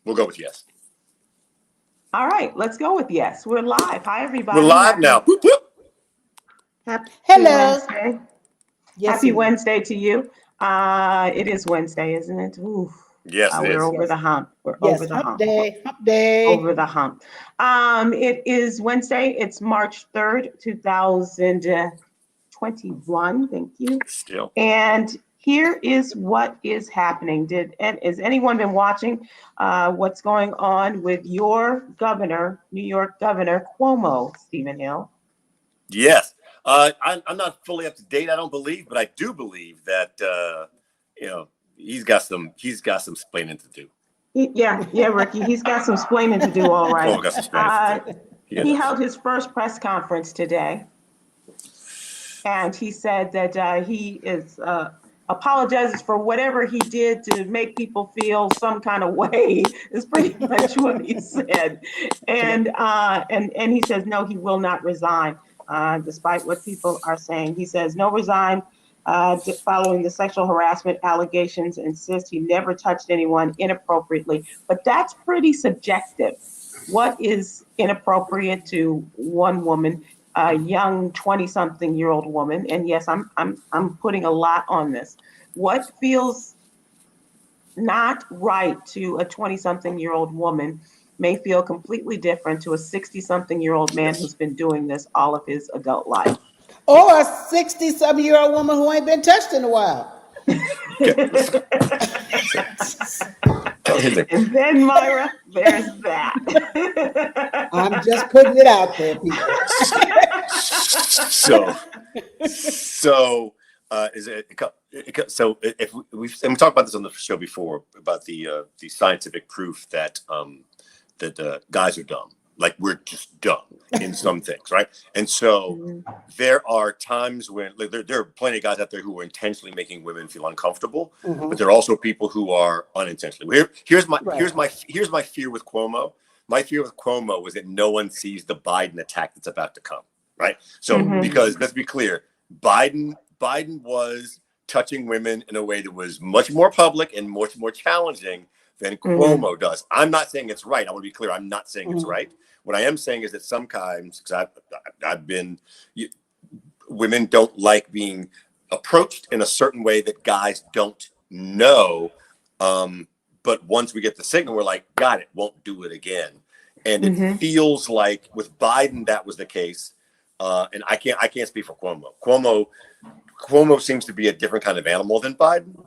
We'll go with yes. All right, let's go with yes. We're live. Hi, everybody. We're live now. Whoop, whoop. Happy Hello. Wednesday. Yes, Happy it is. Wednesday to you. It is Wednesday, isn't it? Ooh. Yes, it We're is. over the hump. We're Yes, over the hump hump. day, hump day. Over the hump. It is Wednesday. It's March 3rd, 2021. Thank you. Still. And here is what is happening. Has anyone been watching what's going on with your governor, New York Governor Cuomo, Stephen Hill? Yes. I'm not fully up to date, I don't believe, but I do believe that he's got some explaining to do. Yeah, Ricky. He's got some explaining to do, all right. Oh, got some explaining to do. He held his first press conference today, and he said that he is apologizes for whatever he did to make people feel some kind of way. Is pretty much what he said, and he says no, he will not resign, despite what people are saying. He says no resign. Following the sexual harassment allegations, insists he never touched anyone inappropriately, but that's pretty subjective. What is inappropriate to one woman, a young 20-something-year-old woman? And yes, I'm putting a lot on this. What feels not right to a 20-something-year-old woman may feel completely different to a 60-something-year-old man who's been doing this all of his adult life. Or a 60-some-year-old woman who ain't been touched in a while. And then, Myra, there's that. I'm just putting it out there, people. So if we've talked about this on the show before about the scientific proof that guys are dumb. Like we're just dumb in some things, right? And so there are times when there are plenty of guys out there who are intentionally making women feel uncomfortable, but there are also people who are unintentionally. Here's my fear with Cuomo. My fear with Cuomo was that no one sees the Biden attack that's about to come, right? So because let's be clear, Biden was touching women in a way that was much more public and much more challenging than Cuomo does. I'm not saying it's right. I want to be clear. I'm not saying it's right. What I am saying is that sometimes, because women don't like being approached in a certain way that guys don't know. But once we get the signal, we're like, got it, won't do it again. And it feels like with Biden, that was the case. And I can't speak for Cuomo. Cuomo seems to be a different kind of animal than Biden.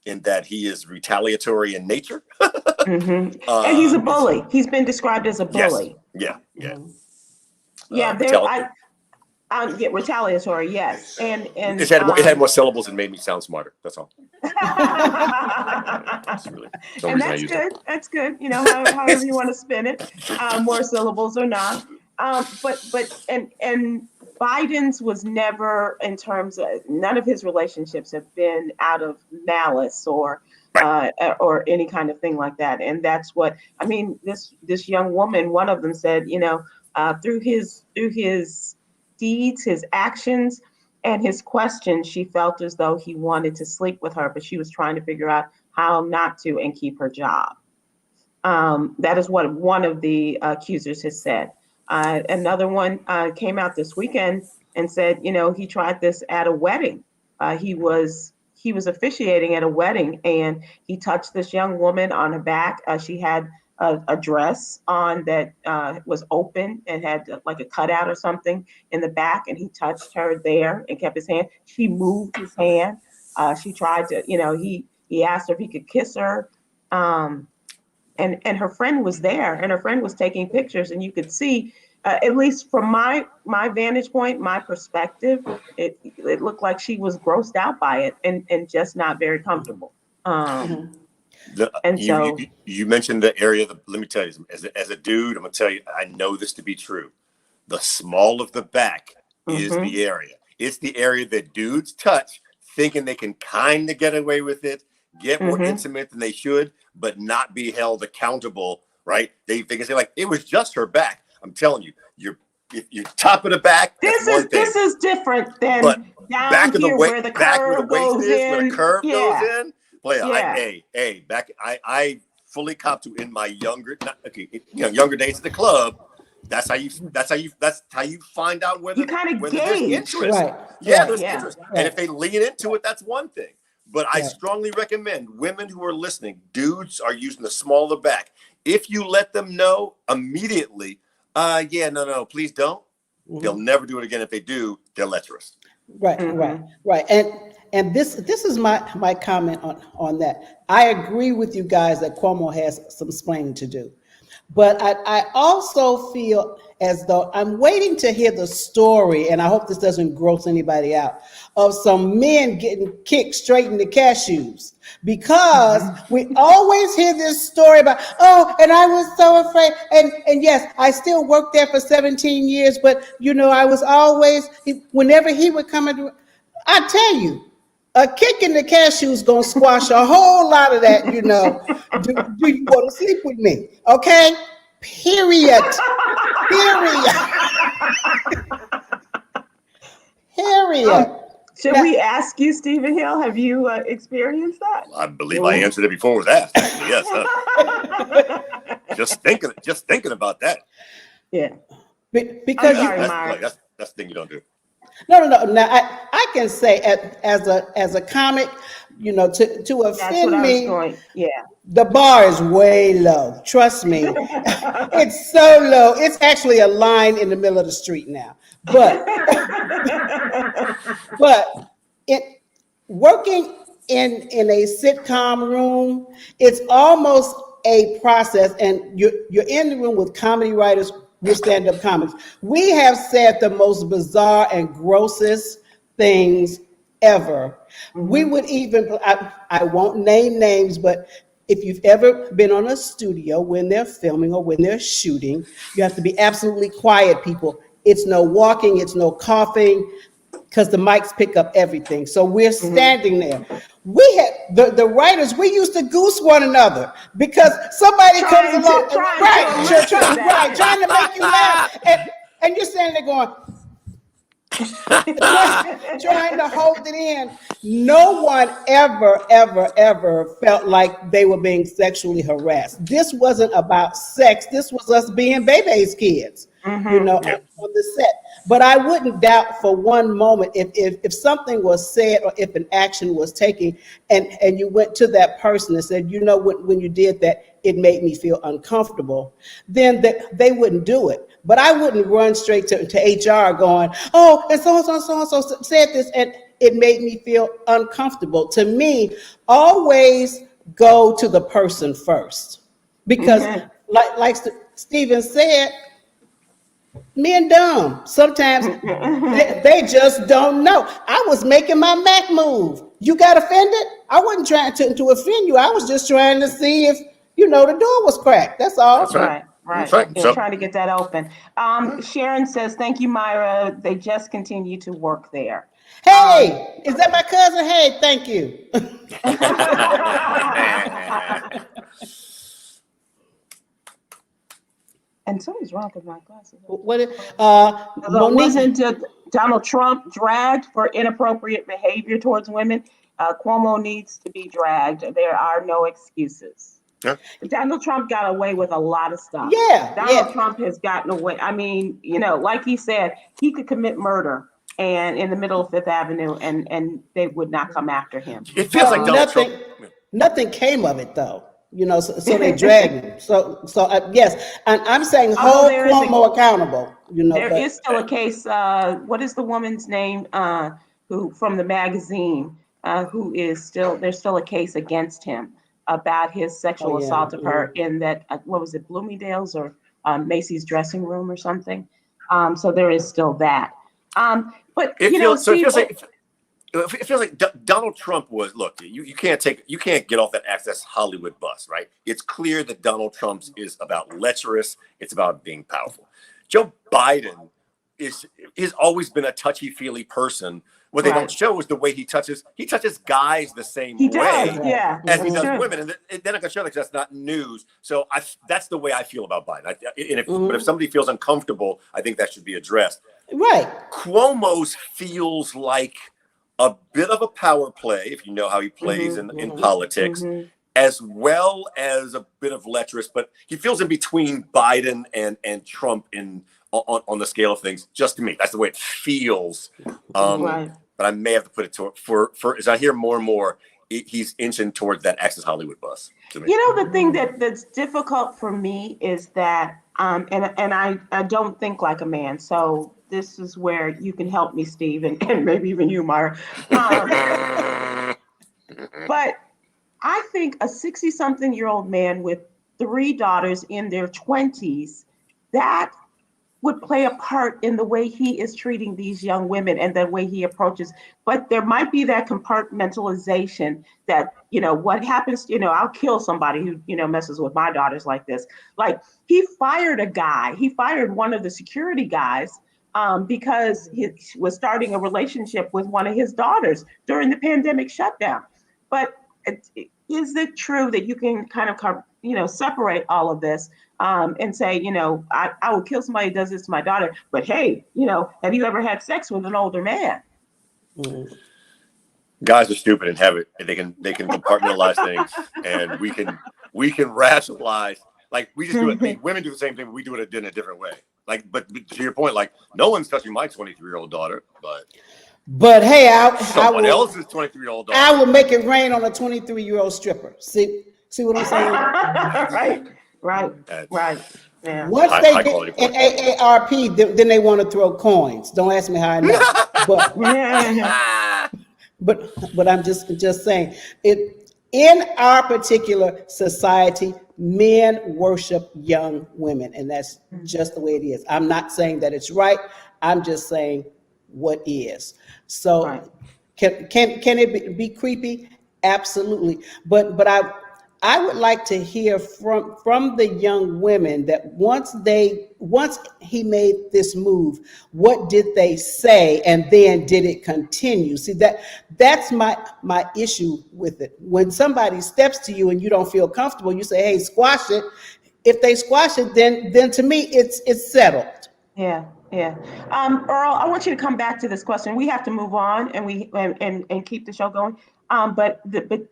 In that he is retaliatory in nature. And he's a bully. He's been described as a bully. Yes. I get retaliatory, yes. And it had more syllables and made me sound smarter. That's all. That's good. That's good. You know, however you want to spin it, more syllables or not. But Biden's was never, in terms of, none of his relationships have been out of malice or any kind of thing like that. And that's what I mean. This young woman, one of them said, through his deeds, his actions, and his questions, she felt as though he wanted to sleep with her, but she was trying to figure out how not to and keep her job. That is what one of the accusers has said. Another one came out this weekend and said, he tried this at a wedding. He was officiating at a wedding, and he touched this young woman on her back. She had a dress on that was open and had like a cutout or something in the back, and he touched her there and kept his hand. She moved his hand. She tried to, he asked her if he could kiss her. And her friend was there, and her friend was taking pictures, and you could see, at least from my vantage point, my perspective, it looked like she was grossed out by it and just not very comfortable. You mentioned the area. Let me tell you, as a dude, I'm gonna tell you, I know this to be true. The small of the back is the area. It's the area that dudes touch, thinking they can kind of get away with it, get more intimate than they should, but not be held accountable, right? They can say like, it was just her back. I'm telling you, you're top of the back. This is different than down back of here the where the curve goes in. Where the curve goes in. Player, back. I fully cop to in my younger days at the club. That's how you find out whether You kind of there's gauge. interest. Right. Yeah, Right. there's Yeah. interest. Right. And if they lean into it, that's one thing. But I Yeah. strongly recommend women who are listening, dudes are using the small of the back. If you let them know immediately, no, please don't. They'll never do it again. If they do, they're lecherous. Right, right. And this is my comment on that. I agree with you guys that Cuomo has some explaining to do. But I also feel as though I'm waiting to hear the story, and I hope this doesn't gross anybody out, of some men getting kicked straight in the cashews. Because we always hear this story about, oh, and I was so afraid. And yes, I still worked there for 17 years, but I was always, whenever he would come into, I tell you, a kick in the cashews gonna squash a whole lot of that, Do you want to sleep with me? Okay? Period. Should we ask you, Stephen Hill? Have you experienced that? I believe I answered it before it was asked. Actually, yes. Just thinking about that. Yeah. Because That's the thing you don't do. No. Now I can say as a comic, to That's offend what I was me, going. Yeah. the bar is way low. Trust me, it's so low. It's actually a line in the middle of the street now. But working in a sitcom room, it's almost a process, and you're in the room with comedy writers, with stand-up comics. We have said the most bizarre and grossest things ever. We would even, I won't name names, but if you've ever been on a studio when they're filming or when they're shooting, you have to be absolutely quiet, people. It's no walking, it's no coughing, because the mics pick up everything. So we're standing there. We had the writers, we used to goose one another because somebody comes along, trying to make you laugh. And you're standing there going, trying to hold it in. No one ever felt like they were being sexually harassed. This wasn't about sex. This was us being baby's kids, on the set. But I wouldn't doubt for one moment if something was said or if an action was taken and you went to that person and said, when you did that, it made me feel uncomfortable, then they wouldn't do it. But I wouldn't run straight to HR going, oh, and so said this, and it made me feel uncomfortable. To me, always go to the person first. Because like Stephen said, men dumb. Sometimes they just don't know. I was making my Mac move. You got offended? I wasn't trying to offend you. I was just trying to see if, the door was cracked. That's all. That's right. Right. That's right. Just trying to get that open. Sharon says, thank you, Myra. They just continue to work there. Hey, is that my cousin? Hey, thank you. And something's wrong with my glasses. Monique, Wasn't Donald Trump dragged for inappropriate behavior towards women? Cuomo needs to be dragged. There are no excuses. Yeah. Donald Trump got away with a lot of stuff. Yeah. Donald Trump has gotten away. I mean, like he said, he could commit murder and in the middle of Fifth Avenue and they would not come after him. It feels like Donald Trump. Nothing came of it though. So they dragged him. So yes, and I'm saying hold Cuomo accountable. There is still a case. What is the woman's name? Who from the magazine? Who is still? There's still a case against him about his sexual assault of her in that. What was it? Bloomingdale's or Macy's dressing room or something. So there is still that. But it feels like Donald Trump was. Look, you can't get off that Access Hollywood bus, right? It's clear that Donald Trump is about lecherous. It's about being powerful. Joe Biden is always been a touchy-feely person. What they don't show is the way he touches guys the same way as he does women, and they're not gonna show that because that's not news. So that's the way I feel about Biden. But if somebody feels uncomfortable, I think that should be addressed. Right. Cuomo's feels like a bit of a power play, if you know how he plays in politics, as well as a bit of lecherous, but he feels in between Biden and Trump on the scale of things. Just to me, that's the way it feels. Right. But I may have to put it for as I hear more and more, he's inching towards that Access Hollywood bus to me. You know, the thing that's difficult for me is that, and I don't think like a man. So this is where you can help me, Steve, and maybe even you, Myra. But I think a 60-something-year-old man with 3 daughters in their 20s, that would play a part in the way he is treating these young women and the way he approaches. But there might be that compartmentalization that, what happens, I'll kill somebody who, messes with my daughters like this. Like, he fired one of the security guys because he was starting a relationship with one of his daughters during the pandemic shutdown. But is it true that you can kind of, separate all of this and say, I will kill somebody who does this to my daughter, but hey, have you ever had sex with an older man? Guys are stupid and have it. And they can compartmentalize things, and we can rationalize. Like, we just do it. Women do the same thing, but we do it in a different way. Like, but to your point, like, no one's touching my 23-year-old daughter, But hey, someone else's 23-year-old daughter. I will make it rain on a 23-year-old stripper. See what I'm saying? Right. Yeah. Once they get an AARP, then they want to throw coins. Don't ask me how I know. But I'm just saying it. In our particular society, men worship young women, and that's just the way it is. I'm not saying that it's right. I'm just saying what is. So right. Can it be creepy? Absolutely. But I would like to hear from the young women that once he made this move, what did they say, and then did it continue? See, that's my issue with it. When somebody steps to you and you don't feel comfortable, you say, hey, squash it. If they squash it, then to me it's settled. Yeah. Earl, I want you to come back to this question. We have to move on and keep the show going. But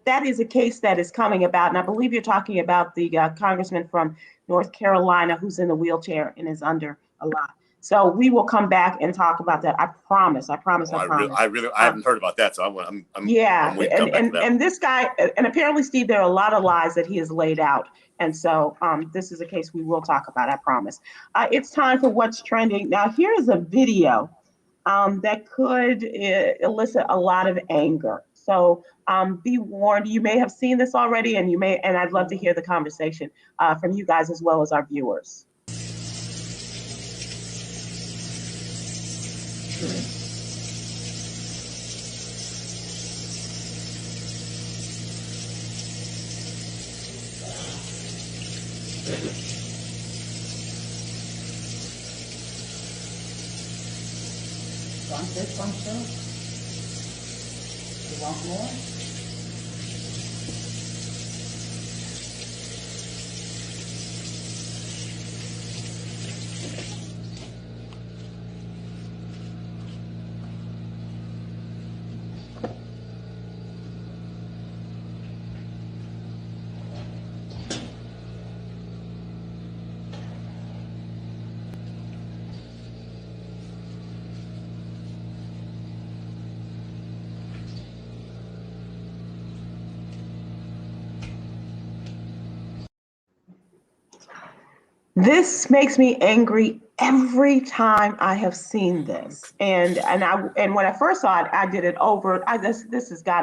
that is a case that is coming about, and I believe you're talking about the congressman from North Carolina who's in a wheelchair and is under a lot. So we will come back and talk about that. I promise. I haven't heard about that, so I'm and this guy, and apparently, Steve, there are a lot of lies that he has laid out, and so this is a case we will talk about. I promise. It's time for what's trending now. Here is a video that could elicit a lot of anger. So be warned. You may have seen this already, and I'd love to hear the conversation from you guys as well as our viewers. You want more? This makes me angry every time I have seen this. And when I first saw it, I did it over. This has got,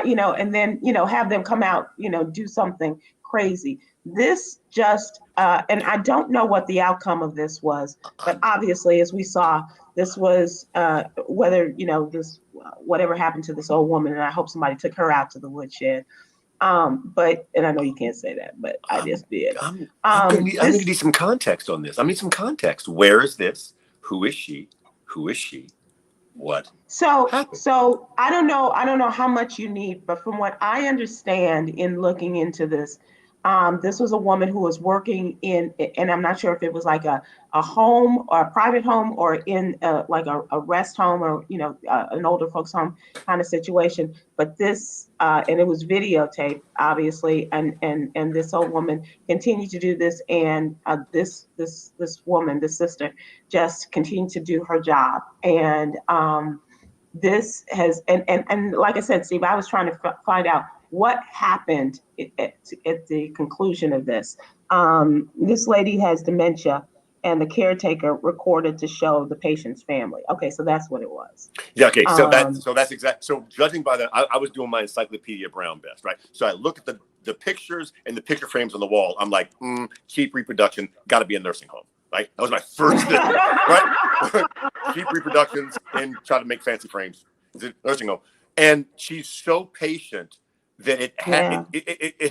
and then, have them come out, do something crazy. This just, and I don't know what the outcome of this was, but obviously, as we saw, this was whether, whatever happened to this old woman, and I hope somebody took her out to the woodshed. But, and I know you can't say that, but I just did. I'm gonna need some context on this. I need some context. Where is this? Who is she? What? So I don't know how much you need, but from what I understand in looking into this, This was a woman who was working in, and I'm not sure if it was like a home or a private home or in like a rest home or, an older folks home kind of situation. But this, and it was videotaped, obviously, and this old woman continued to do this, and this woman, this sister, just continued to do her job. And this has, and like I said, Steve, I was trying to find out what happened at the conclusion of this. This lady has dementia, and the caretaker recorded to show the patient's family. Okay, so that's what it was. Yeah. Okay. So that's exact. So judging by that, I was doing my Encyclopedia Brown best, right? So I look at the pictures and the picture frames on the wall. I'm like, cheap reproduction, got to be a nursing home, right? That was my first thing, right? Cheap reproductions and try to make fancy frames. Is it nursing home? And she's so patient that it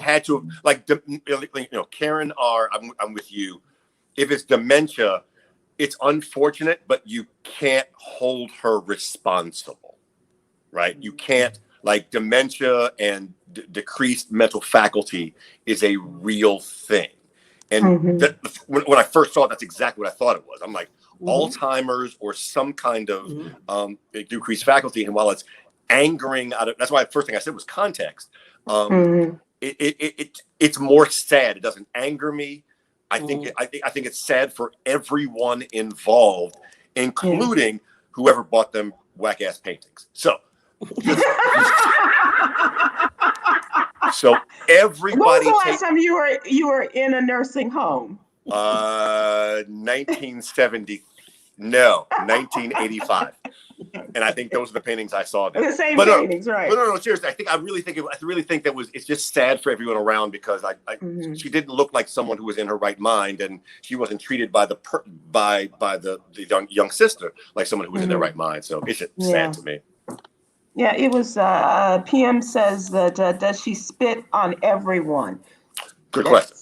had to, like, Karen R. I'm with you. If it's dementia, it's unfortunate, but you can't hold her responsible, right? You can't, like, dementia and decreased mental faculty is a real thing. And when I first saw it, that's exactly what I thought it was. I'm like, Alzheimer's or some kind of decreased faculty. And while it's angering that's why the first thing I said was context. It's more sad. It doesn't anger me. I think it's sad for everyone involved, including whoever bought them whack ass paintings. So everybody. When was the last time you were in a nursing home? 1985. And I think those are the paintings I saw there. The same paintings, right? But no, seriously. I really think it's just sad for everyone around, because she didn't look like someone who was in her right mind, and she wasn't treated by the young sister like someone who was in their right mind. So it's just sad to me. Yeah, it was. PM says that does she spit on everyone? Good question.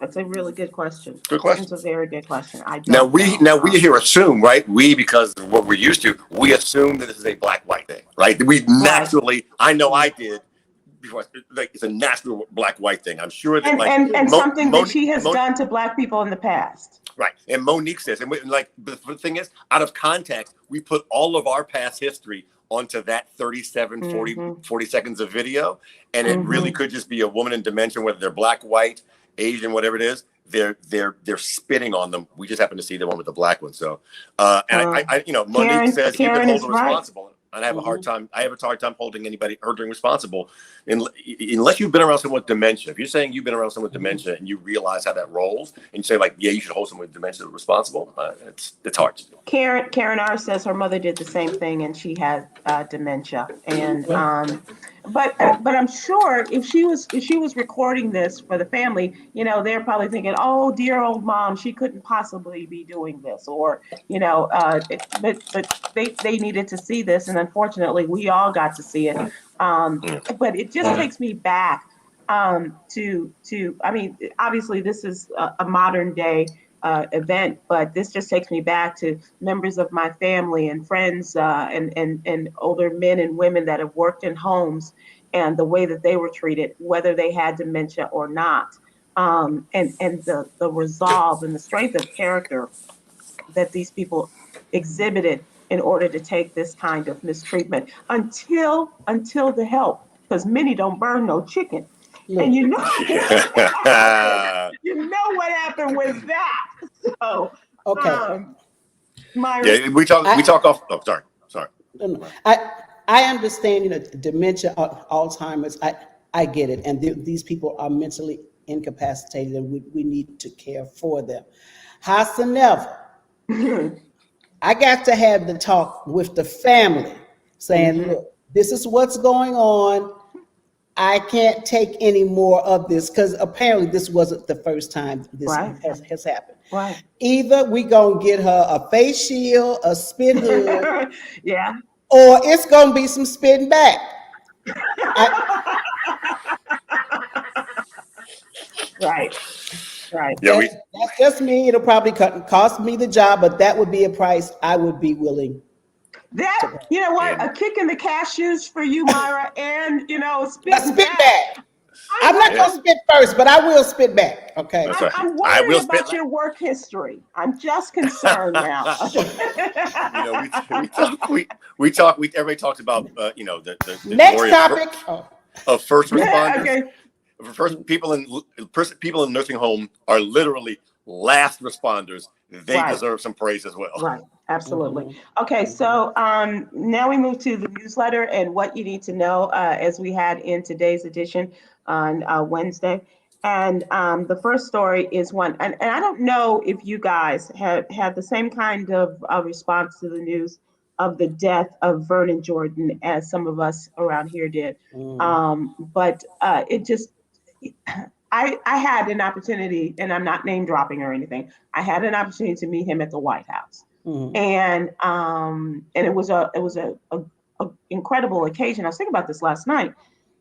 That's a really good question. Good question. It's a very good question. Now we here assume, right? Because of what we're used to, we assume that this is a black-white thing, right? We naturally, I know I did before. Like, it's a natural black-white thing. I'm sure that and something that she has done to Black people in the past. Right. And Monique says, and the thing is, out of context, we put all of our past history onto that 37, 40 seconds of video, and it really could just be a woman in dementia, whether they're black, white, Asian, whatever it is, they're spitting on them. We just happen to see the one with the black one. So, Monique says you can hold them responsible. And I have a hard time holding her responsible unless you've been around someone with dementia. If you're saying you've been around someone with dementia and you realize how that rolls, and you say, like, yeah, you should hold someone with dementia responsible, it's hard to do. Karen R says her mother did the same thing, and she had dementia. And but I'm sure if she was recording this for the family, they're probably thinking, oh, dear old mom, she couldn't possibly be doing this, or but they needed to see this, and unfortunately, we all got to see it. But it just takes me back to I mean, obviously, this is a modern day event, but this just takes me back to members of my family and friends and older men and women that have worked in homes, and the way that they were treated, whether they had dementia or not, and the resolve and the strength of character that these people exhibited in order to take this kind of mistreatment until the help, because many don't burn no chicken. And you know what happened with that. So yeah, we talk off. Oh, sorry. I understand, dementia, Alzheimer's. I get it, and these people are mentally incapacitated, and we need to care for them. Howsoever, I got to have the talk with the family, saying, look, this is what's going on. I can't take any more of this, because apparently this wasn't the first time this has happened. Right. Either we gonna get her a face shield, a spit hood, yeah, or it's gonna be some spitting back. Right. Yeah, that's just me. It'll probably cost me the job, but that would be a price I would be willing. That, you know what, a kick in the cashews for you, Myra, and spit back. I'm not gonna spit first, but I will spit back. Okay. That's right. I'm I will wondering spit about your work history. I'm just concerned now. You know, everybody talks about, you know, the Next glory topic. of first responders. Okay. First, people in nursing home are literally last responders. They Right. deserve some praise as well. Right, absolutely. Mm-hmm. Okay, so now we move to the newsletter and what you need to know as we had in today's edition on Wednesday. And the first story is one, and I don't know if you guys have had the same kind of response to the news of the death of Vernon Jordan as some of us around here did. But it just, I had an opportunity, and I'm not name dropping or anything. I had an opportunity to meet him at the White House, and it was a incredible occasion. I was thinking about this last night.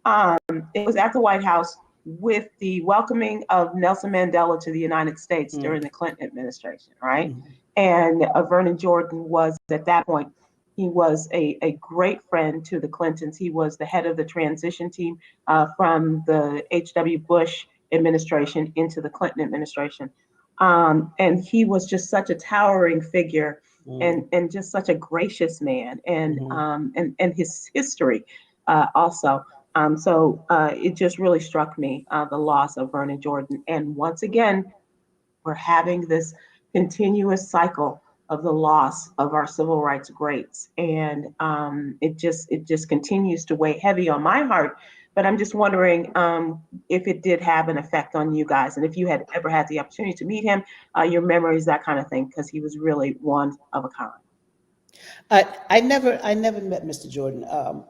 It was at the White House with the welcoming of Nelson Mandela to the United States during the Clinton administration, right? And Vernon Jordan was at that point. He was a great friend to the Clintons. He was the head of the transition team from the H.W. Bush administration into the Clinton administration. And he was just such a towering figure and just such a gracious man and his history also. So it just really struck me, the loss of Vernon Jordan. And once again, we're having this continuous cycle of the loss of our civil rights greats. And it just continues to weigh heavy on my heart. But I'm just wondering if it did have an effect on you guys, and if you had ever had the opportunity to meet him, your memories, that kind of thing, because he was really one of a kind. I never met Mr. Jordan,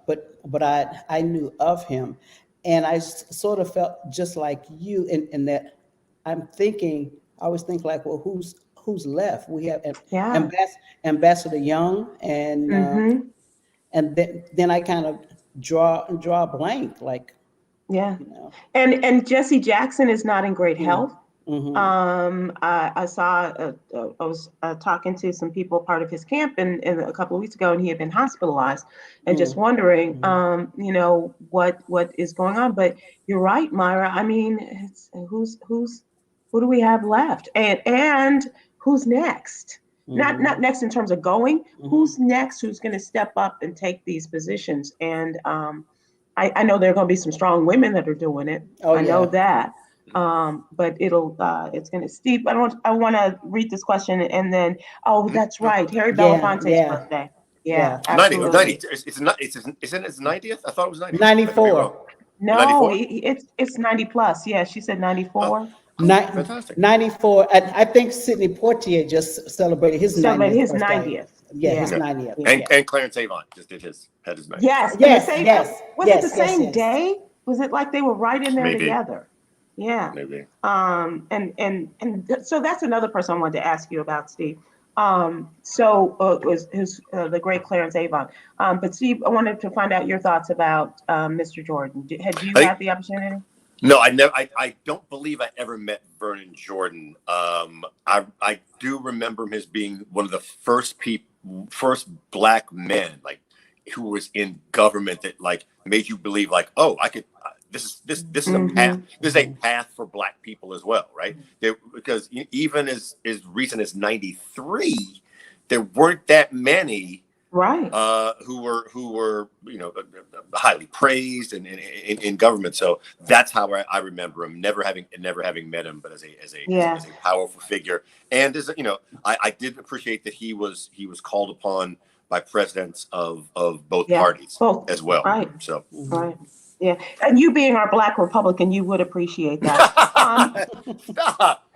but I knew of him, and I sort of felt just like you in that I'm thinking. I always think like, well, who's left? We have Yeah. Ambassador Young, and then I kind of draw a blank, like, Yeah. you know. And Jesse Jackson is not in great health. I saw, I was talking to some people, part of his camp, and a couple of weeks ago, and he had been hospitalized, and just wondering, you know, what is going on. But you're right, Myra. I mean, it's, who do we have left, and who's next? Not next in terms of going. Who's next? Who's going to step up and take these positions? And I know there are going to be some strong women that are doing it. Oh, I know yeah. that. But it's going to Steve. I want to read this question, and then, oh, that's right, Harry Belafonte's birthday. Yeah, 90, absolutely. isn't it his 90th? I thought it was 90. 94. No, 94? it's 90 plus. Yeah, she said 94. Fantastic. 94. I think Sidney Poitier just celebrated his 90th birthday. Yeah, his 90th. And Clarence Avant just had his 90th. Yes, Yes. Was it the same day? Was it like they were right in there Maybe. together? Yeah. Maybe. And so that's another person I wanted to ask you about, Steve. So it was the great Clarence Avant. But Steve, I wanted to find out your thoughts about Mr. Jordan. Had you had the opportunity? No, I never. I don't believe I ever met Vernon Jordan. I do remember him as being one of the first black men, like, who was in government that, like, made you believe, like, oh, I could. This is a path. This is a path for black people as well, right? Because even as recent as '93, there weren't that many. Right. Who were you know, highly praised in government. So that's how I remember him, never having met him, but as a powerful figure. And as you know, I did appreciate that he was called upon by presidents of both parties as well. Right. So right. Yeah. And you being our Black Republican, you would appreciate that. Stop.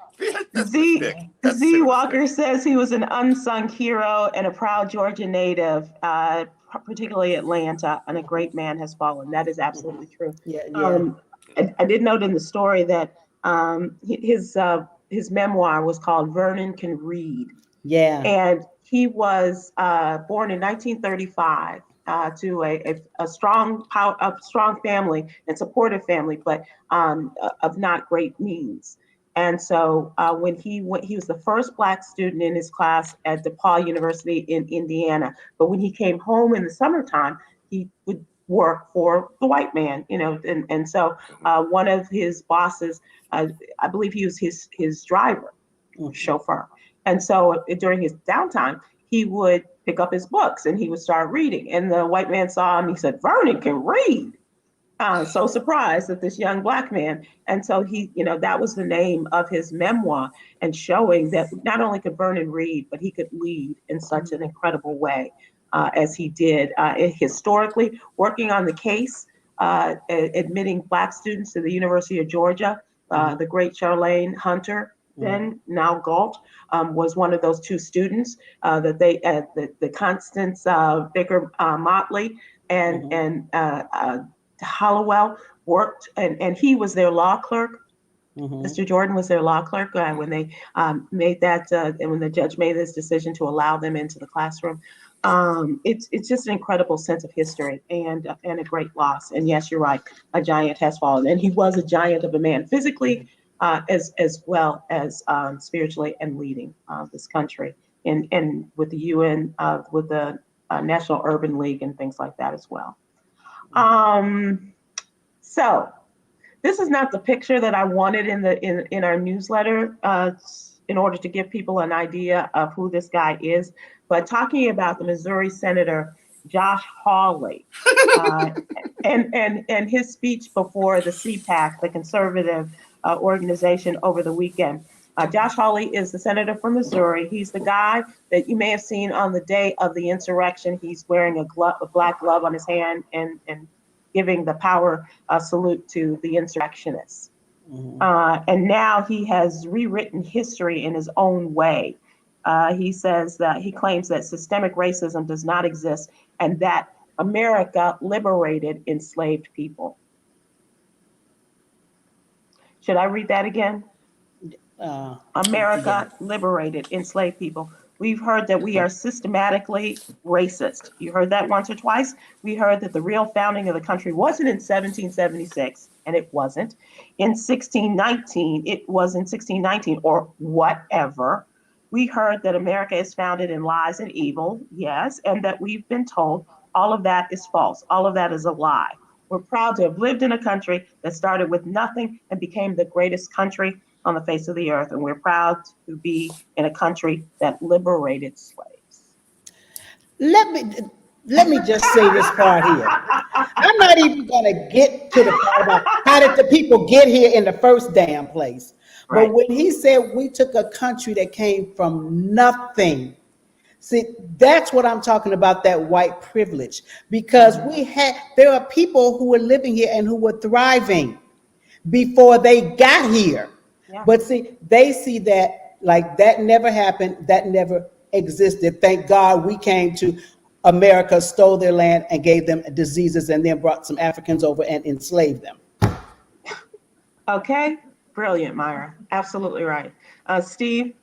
Z Walker says he was an unsung hero and a proud Georgia native, particularly Atlanta, and a great man has fallen. That is absolutely true. I did note in the story that his memoir was called Vernon Can Read. Yeah. And he was born in 1935 to a strong family and supportive family, but of not great means. And so when he was the first Black student in his class at DePaul University in Indiana. But when he came home in the summertime, he would work for the white man, and so one of his bosses, I believe he was his driver, chauffeur. And so during his downtime, he would pick up his books and he would start reading. And the white man saw him. He said, "Vernon can read." So surprised at this young black man. And so that was the name of his memoir, and showing that not only could Vernon read, but he could lead in such an incredible way as he did. Historically, working on the case, admitting black students to the University of Georgia, the great Charlene Hunter, then now Galt, was one of those two students that the Constance Baker Motley and Hollowell worked, and he was their law clerk. Mr. Jordan was their law clerk when they made that, and when the judge made this decision to allow them into the classroom. It's just an incredible sense of history and a great loss. And yes, you're right, a giant has fallen, and he was a giant of a man physically, as well as spiritually, and leading this country and with the UN, with the National Urban League and things like that as well. So this is not the picture that I wanted in our newsletter, in order to give people an idea of who this guy is, but talking about the Missouri Senator Josh Hawley, and his speech before the CPAC, the conservative organization, over the weekend. Josh Hawley is the senator from Missouri. He's the guy that you may have seen on the day of the insurrection. He's wearing a black glove on his hand and giving the power salute to the insurrectionists. And now he has rewritten history in his own way. He says that he claims that systemic racism does not exist and that America liberated enslaved people. Should I read that again? America liberated enslaved people. We've heard that we are systematically racist. You heard that once or twice. We heard that the real founding of the country wasn't in 1776, and it wasn't. In 1619, it was in 1619, or whatever. We heard that America is founded in lies and evil, yes, and that we've been told all of that is false. All of that is a lie. We're proud to have lived in a country that started with nothing and became the greatest country on the face of the earth. And we're proud to be in a country that liberated slaves. Let me just say this part here. I'm not even going to get to the part about how did the people get here in the first damn place. Right. But when he said we took a country that came from nothing, see, that's what I'm talking about, that white privilege. Because there are people who were living here and who were thriving before they got here. Yeah. But see, they see that like that never happened, that never existed. Thank God we came to America, stole their land, and gave them diseases, and then brought some Africans over and enslaved them. Okay, brilliant, Myra. Absolutely right. Steve?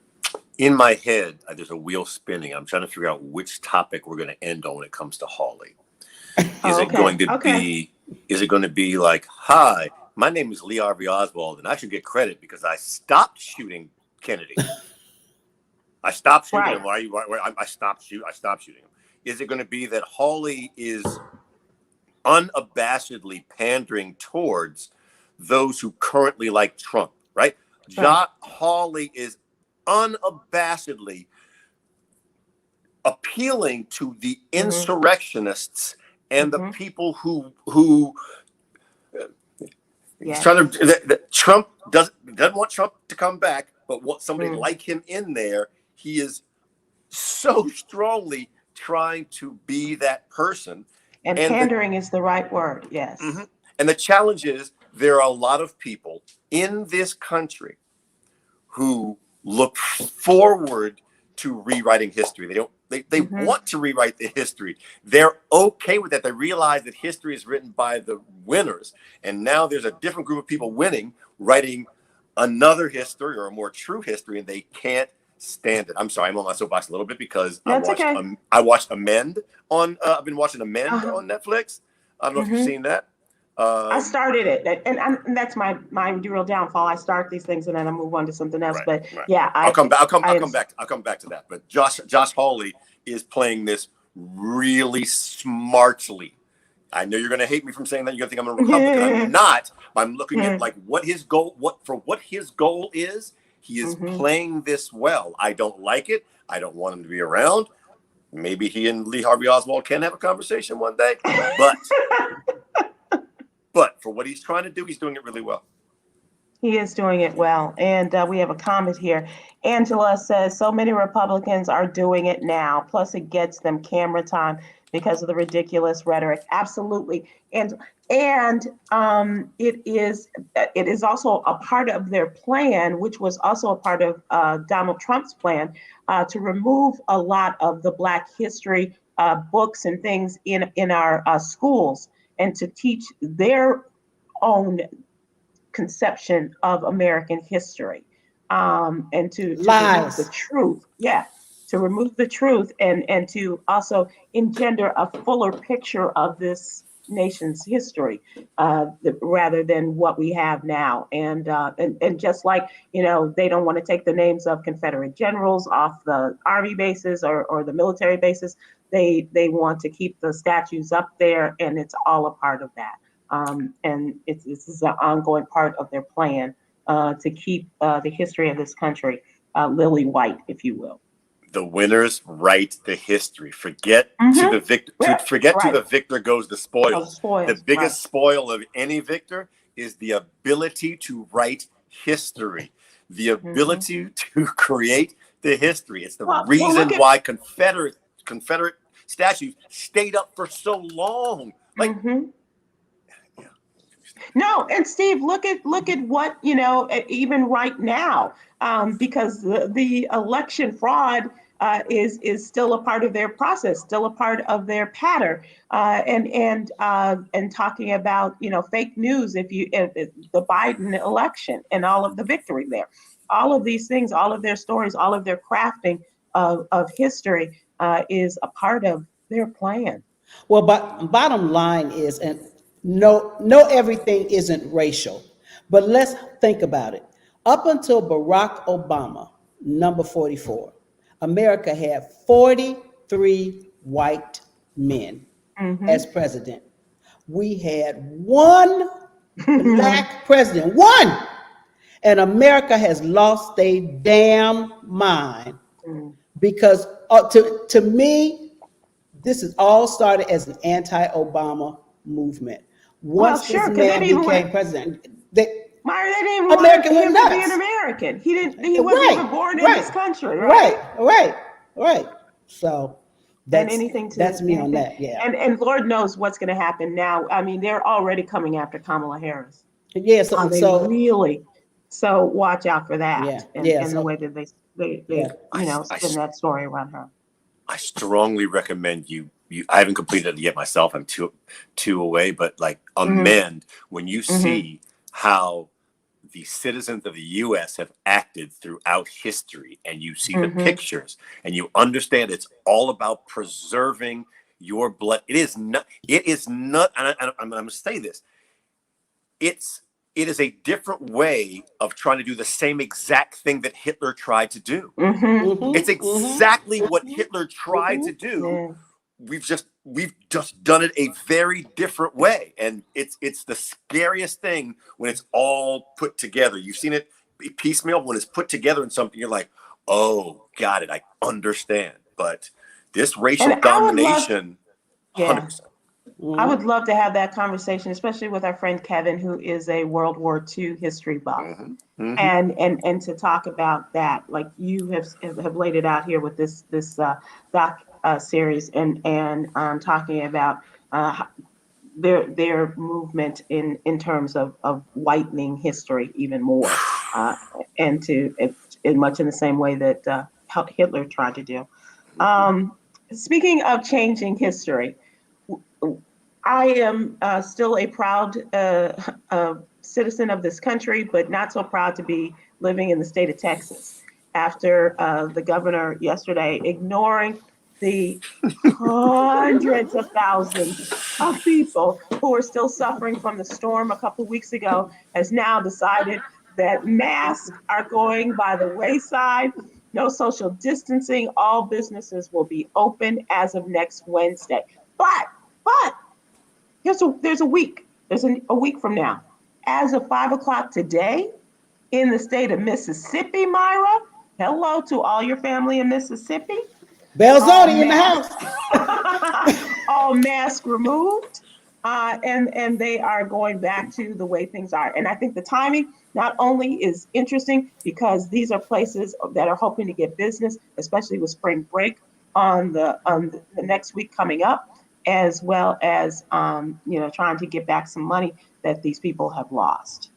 In my head, there's a wheel spinning. I'm trying to figure out which topic we're going to end on when it comes to Hawley. Is it going to be like, hi, my name is Lee Harvey Oswald, and I should get credit because I stopped shooting Kennedy. I stopped shooting him. I stopped shooting him. Is it going to be that Hawley is unabashedly pandering towards those who currently like Trump, right? Hawley is unabashedly appealing to the insurrectionists and the people who he's trying to. Trump doesn't want Trump to come back, but wants somebody like him in there. He is so strongly trying to be that person. And pandering is the right word. Yes. And the challenge is there are a lot of people in this country who look forward to rewriting history. They want to rewrite the history. They're okay with that. They realize that history is written by the winners. And now there's a different group of people writing another history or a more true history, and they can't stand it. I'm sorry, I'm on my soapbox a little bit because I watched Amend on, I've been watching Amend on Netflix. I don't know if you've seen that. I started it, and that's my real downfall. I start these things and then I move on to something else. Right. Yeah, I'll come back to that. But Josh Hawley is playing this really smartly. I know you're going to hate me from saying that. You're going to think I'm a Republican. I'm not. I'm looking at like what his goal is. He is playing this well. I don't like it. I don't want him to be around. Maybe he and Lee Harvey Oswald can have a conversation one day. But for what he's trying to do, he's doing it really well. He is doing it well. And we have a comment here. Angela says, so many Republicans are doing it now. Plus, it gets them camera time because of the ridiculous rhetoric. Absolutely. And it is also a part of their plan, which was also a part of Donald Trump's plan, to remove a lot of the Black history books and things in our schools, and to teach their own conception of American history, and to remove the truth. Yeah, to remove the truth and to also engender a fuller picture of this nation's history, rather than what we have now. And just like, they don't want to take the names of Confederate generals off the Army bases or the military bases. They want to keep the statues up there, and it's all a part of that. And this is an ongoing part of their plan to keep the history of this country lily white, if you will. The winners write the history. Forget to the victor. To the victor goes the spoils. The biggest spoil of any victor is the ability to write history, the ability to create the history. It's the reason why Confederate statues stayed up for so long. Like. No, and Steve, look at what, even right now, because the election fraud is still a part of their process, still a part of their pattern, and talking about fake news. If the Biden election and all of the victory there, all of these things, all of their stories, all of their crafting of history is a part of their plan. Well, but bottom line is, and no, everything isn't racial, but let's think about it. Up until Barack Obama, number 44, America had 43 white men as president. We had one Black president, one, and America has lost their damn mind because to me, this is all started as an anti-Obama movement. Once this man became president, Myra, they didn't even want him to be an American. He wasn't even born in this country, right. So that's me on that. Yeah. And Lord knows what's going to happen now. I mean, they're already coming after Kamala Harris. Yeah. So watch out for that. Yeah. And the way that they spin that story around her. I strongly recommend you. I haven't completed it yet myself. I'm two away, but like amend when you see how the citizens of the U.S. have acted throughout history, and you see the pictures, and you understand it's all about preserving your blood. It is not. And I'm going to say this. It is a different way of trying to do the same exact thing that Hitler tried to do. It's exactly what Hitler tried to do. We've just done it a very different way, and it's the scariest thing when it's all put together. You've seen it piecemeal. When it's put together in something, you're like, oh, got it, I understand. But this racial domination, 100%. I would love to have that conversation, especially with our friend Kevin, who is a World War II history buff, and to talk about that, like you have laid it out here with this doc series, and talking about their movement in terms of whitening history even more, and much in the same way that Hitler tried to do. Speaking of changing history, I am still a proud citizen of this country, but not so proud to be living in the state of Texas after the governor yesterday ignoring the hundreds of thousands of people who are still suffering from the storm a couple of weeks ago, has now decided that masks are going by the wayside. No social distancing. All businesses will be open as of next Wednesday. But there's a week. There's a week from now. As of 5 o'clock today, in the state of Mississippi, Myra, hello to all your family in Mississippi. Belzoni in the house. All masks removed. And they are going back to the way things are. And I think the timing not only is interesting because these are places that are hoping to get business, especially with spring break on the next week coming up, as well as trying to get back some money that these people have lost.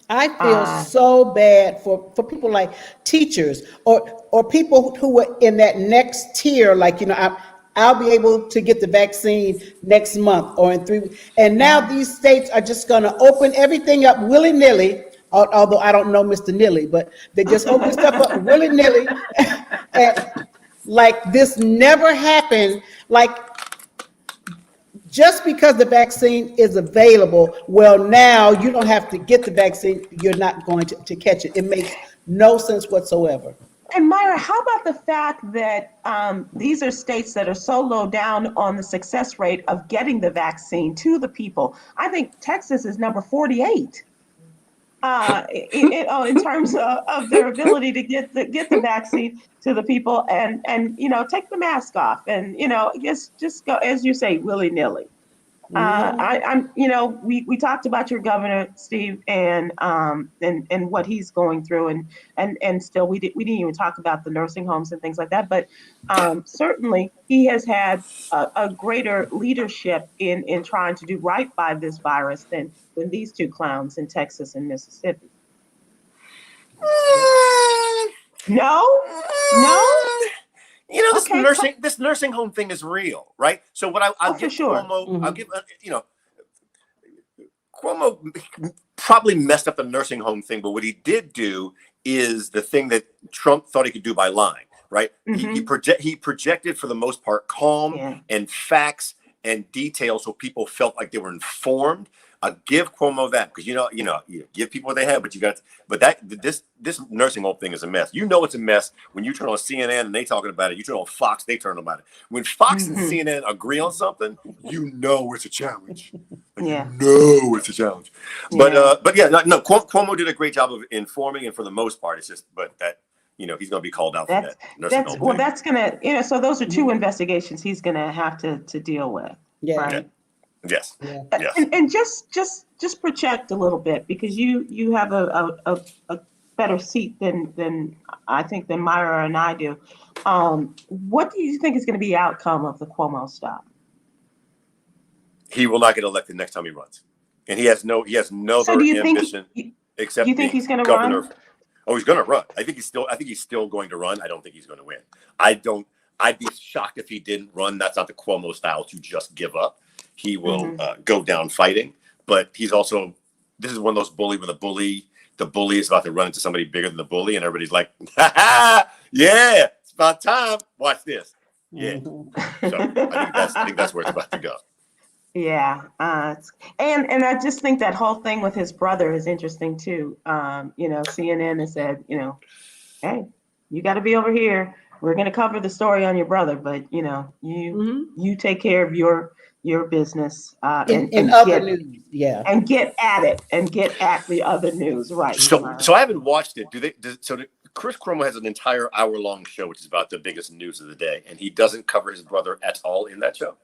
I feel so bad for people like teachers or people who are in that next tier, like, I'll be able to get the vaccine next month or in 3 weeks. And now these states are just going to open everything up willy-nilly, although I don't know Mr. Nilly, but they just open stuff up willy-nilly. And like this never happened. Like, just because the vaccine is available, well, now you don't have to get the vaccine. You're not going to catch it. It makes no sense whatsoever. And Myra, how about the fact that these are states that are so low down on the success rate of getting the vaccine to the people? I think Texas is number 48 in terms of their ability to get the vaccine to the people, and take the mask off, and just go, as you say, willy-nilly. We talked about your governor, Steve, and what he's going through, and still we didn't even talk about the nursing homes and things like that. But certainly he has had a greater leadership in trying to do right by this virus than these two clowns in Texas and Mississippi. No. This nursing home thing is real, right? So what I'll give Cuomo, Mm-hmm. I'll give Cuomo probably messed up the nursing home thing, but what he did do is the thing that Trump thought he could do by lying, right? Mm-hmm. He projected for the most part calm and facts and details, so people felt like they were informed. Give Cuomo that, because you give people what they have, but this nursing home thing is a mess. It's a mess when you turn on CNN and they talking about it. You turn on Fox, they turn about it. When Fox and CNN agree on something, it's a challenge. It's a challenge. But Cuomo did a great job of informing, and for the most part, it's just he's going to be called out for that nursing home thing. That's gonna so those are two investigations he's gonna have to deal with. Yeah. Right? Yeah. Yes. Yeah. Yes. And just project a little bit, because you have a better seat than I think than Myra and I do. What do you think is going to be the outcome of the Cuomo stop? He will not get elected next time he runs, and he has no ambition except. You think he's going to governor. run? Oh, he's going to run. I think he's still going to run. I don't think he's going to win. I'd be shocked if he didn't run. That's not the Cuomo style to just give up. He will go down fighting, but he's also, this is one of those bully when the bully is about to run into somebody bigger than the bully, and everybody's like, ha, yeah, it's about time. Watch this. Yeah. So I think that's where it's about to go. Yeah. And I just think that whole thing with his brother is interesting too. CNN has said, hey, you got to be over here. We're going to cover the story on your brother, but you take care of your business and other news, and get at it and get at the other news, right? So I haven't watched it. Chris Cuomo has an entire hour-long show, which is about the biggest news of the day, and he doesn't cover his brother at all in that show.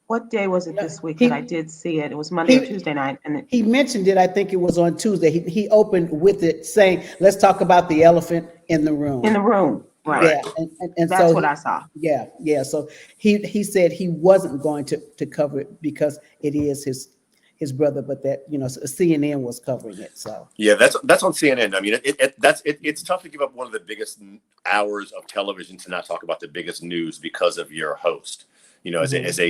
What day was it this week that I did see it? It was Monday or Tuesday night, and he mentioned it. I think it was on Tuesday. He opened with it saying, "Let's talk about the elephant in the room." In the room, right? Yeah, and that's what I saw. Yeah. So he said he wasn't going to cover it because it is his brother, but that CNN was covering it. So yeah, that's on CNN. I mean, it's tough to give up one of the biggest hours of television to not talk about the biggest news because of your host. As a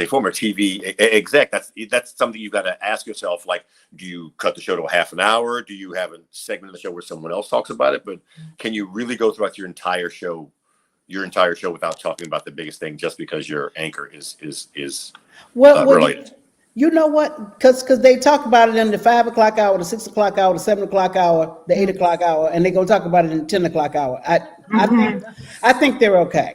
former TV exec, that's something you've got to ask yourself. Like, do you cut the show to a half an hour? Do you have a segment of the show where someone else talks about it? But can you really go throughout your entire show without talking about the biggest thing just because your anchor is related? You know what? Because they talk about it in the 5 o'clock hour, the 6 o'clock hour, the 7 o'clock hour, the 8 o'clock hour, and they're gonna talk about it in the 10 o'clock hour. I think they're okay.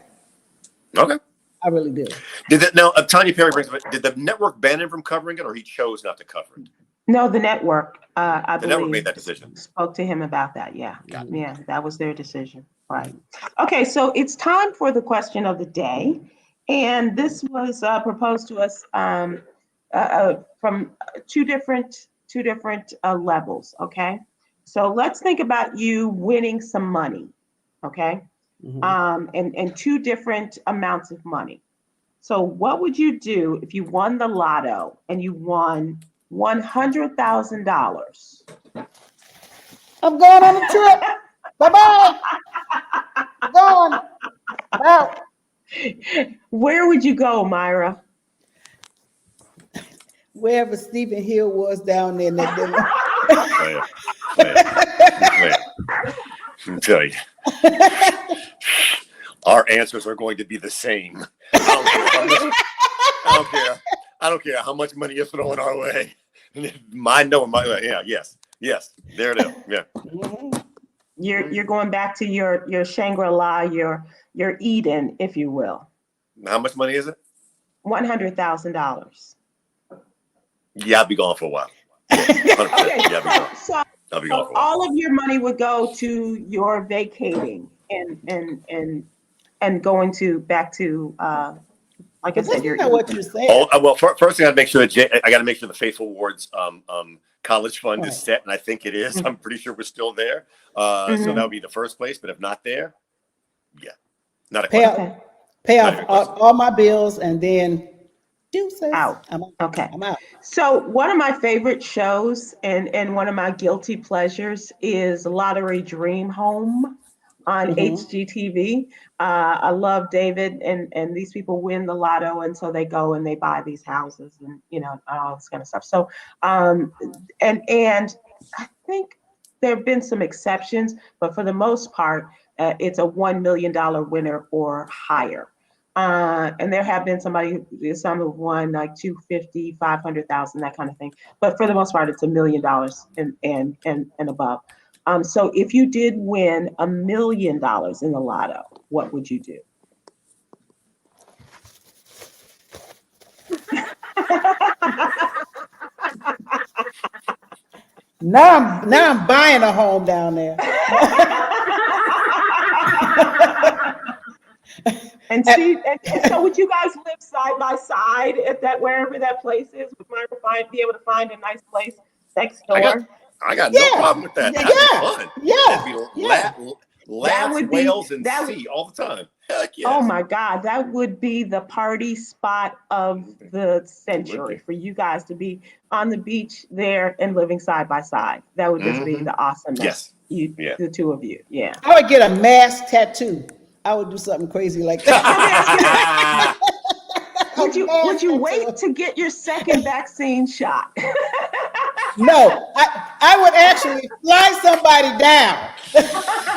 Okay. I really do. Did that now? Tanya Perry brings up. Did the network ban him from covering it, or he chose not to cover it? No, the network, I The network believe, made that decision. spoke to him about that. Yeah. Got Yeah, that was their decision. Right. Okay, so it's time for the question of the day. And this was proposed to us from two different levels. Okay. So let's think about you winning some money. Okay. And two different amounts of money. So what would you do if you won the lotto and you won $100,000? I'm going on a trip. Bye-bye. I'm going. Out. Where would you go, Myra? Wherever Stephen Hill was down there in that dinner. Let me tell you. Our answers are going to be the same. I don't care how much money you're throwing our way. Yes. There it is. Yeah. You're going back to your Shangri-La, your Eden, if you will. How much money is it? $100,000. Yeah, I'll be gone for a while. Yeah, I'll be gone for a while. All of your money would go to your vacating and going back to like I said, That's not what you're saying. Well, first thing I got to make sure the Faithful Awards college fund is set, and I think it is. I'm pretty sure we're still there. So that would be the first place. But if not there, yeah, not a question. Pay off all my bills and then deuces. Out. I'm out. So one of my favorite shows and one of my guilty pleasures is Lottery Dream Home on HGTV. I love David and these people win the lotto, and so they go and they buy these houses and all this kind of stuff. So and I think there have been some exceptions, but for the most part, it's a $1 million winner or higher. And there have been some who won like 250, 500,000, that kind of thing. But for the most part, it's $1 million and above. So if you did win $1 million in the lotto, what would you do? Now I'm buying a home down there. And so would you guys live side by side at wherever that place is? Would Myra be able to find a nice place next door? I got no problem with that. That'd be fun. Laughs, wails, and see all the time. Heck yes. Oh my God, that would be the party spot of the century for you guys to be on the beach there and living side by side. That would just be the awesomeness. Yes. The two of you. Yeah. I would get a mask tattoo. I would do something crazy like that. Would you wait to get your second vaccine shot? No, I would actually fly somebody down.